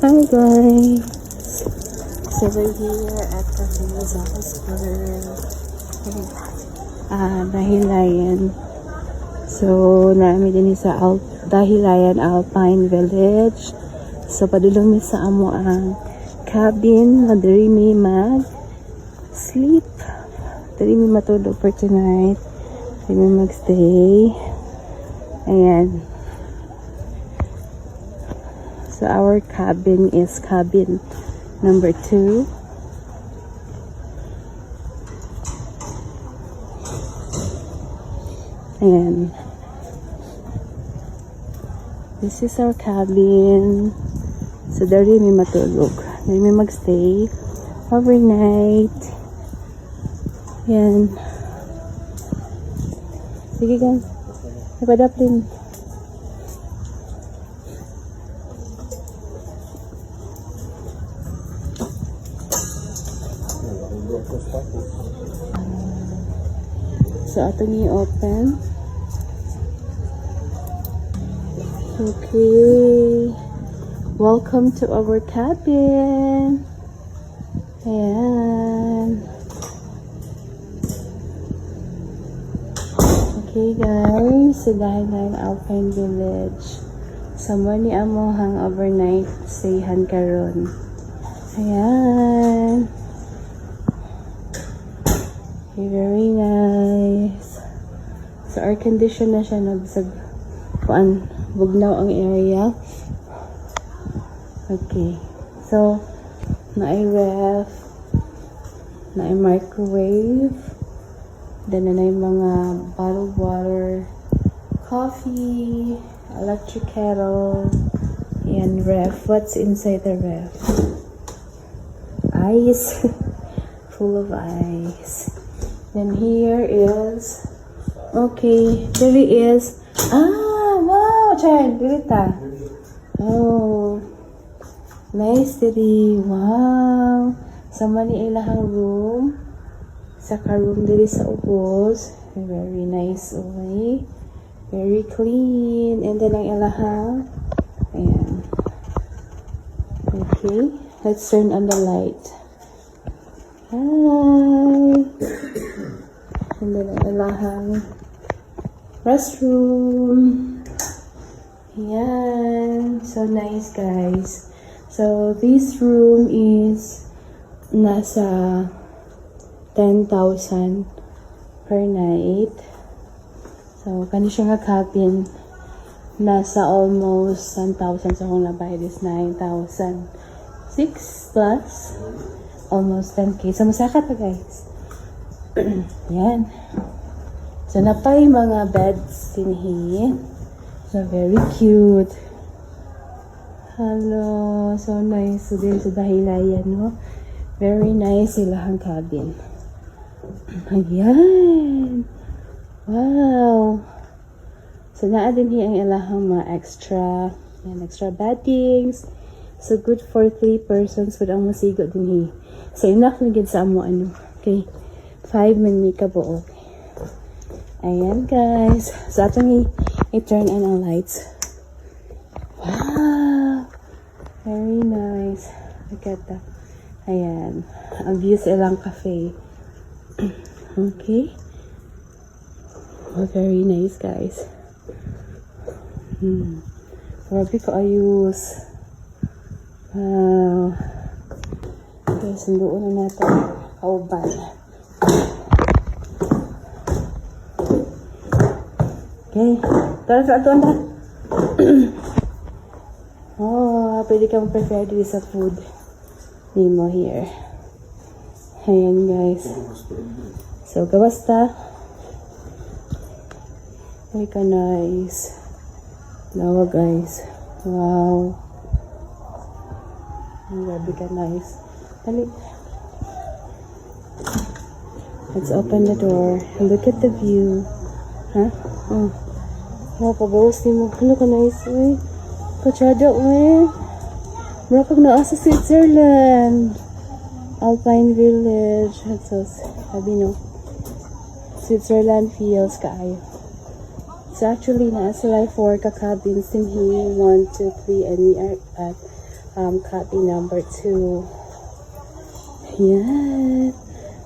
Hi guys! So we're here at the Rizal Square. Dahilayan. So naami din sa Dahilayan Alpine Village. So padulong mi sa amo ang cabin na diri mi mag sleep. Diri mi matulog for tonight. Diri mi magstay. Ayan. So our cabin is cabin number 2. And this is our cabin. So there may matulog. There may magstay overnight. Yan. Sige gan. Nagpadaplin. So atong i-open. Okay. Welcome to our cabin. Ayan. Okay guys, so Dahilayan Alpine Village. Somewhere ni amo hang overnight stayhan karon. Ayan. Okay, very nice. So air condition na siya nagsag kuan bugnaw ang area. Okay. So naay ref, naay microwave, then naay mga bottled water, coffee, electric kettle, and ref. What's inside the ref? Ice. Full of ice. Then here is, okay, there is, wow, child, dirita. Oh, nice diri, wow. Sama ni ilahang room, sa ka-room diri sa ubos, very nice way, very clean, and then ang ilahang, ayan. Okay, let's turn on the light. Hi! And then alahang restroom. Yan. So nice guys. So this room is nasa 10,000 per night. So kani siya nga cabin nasa almost 10,000 sa kung labay is 9,000. 6 plus almost 10k. So masaka pa guys. Yan. So napay mga beds dinhi. So very cute. Hello. So nice. So din sa Dahilayan, no? Very nice ilahang cabin. Ayan. Wow. So naa dinhi ang ilahang mga extra. Yan, extra beddings. So good for 3 persons with ang masigo dinhi. So enough na gid sa amo ano. Okay. 5 man mi ka buok. Ayan guys. So atong i-turn on ang lights. Wow. Very nice. Look at that. Ayan. Ang view sa ilang cafe. Okay. Oh, very nice guys. Grabe ko ayos. Wow. Okay, sunduon na natin. Kauban. Okay. Tara sa ato na. Oh, pwede ka mag-prepare dito sa food. Nimo here. Ayan guys. So, gawas ta. Very ka nice. Lawa guys. Wow. Grabe ka nice. Dali. Let's open the door. Look at the view. Huh? Oh. Oh, pabawas ni mo. Ano ka nice, uy. Kachada, uy. Marakag na sa Switzerland. Alpine Village. That's so, sabi no. Switzerland feels kaayo. So actually, nasa life 4 ka-cabins din here. 1, 2, 3, and we are at copy number 2. Yan.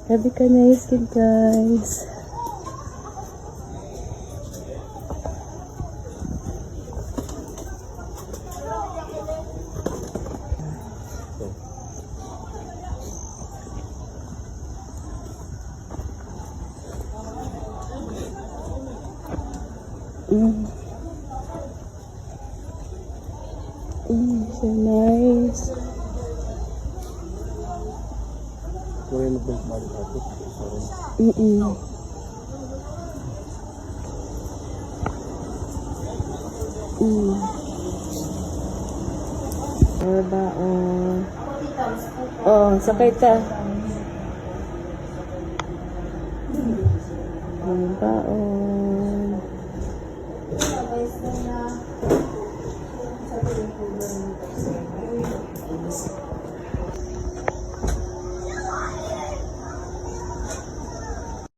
Grabe ka nice kid, guys. So nice. Kaya nag-belt bali tapos. Baon. Oh, sakay ta. Baon.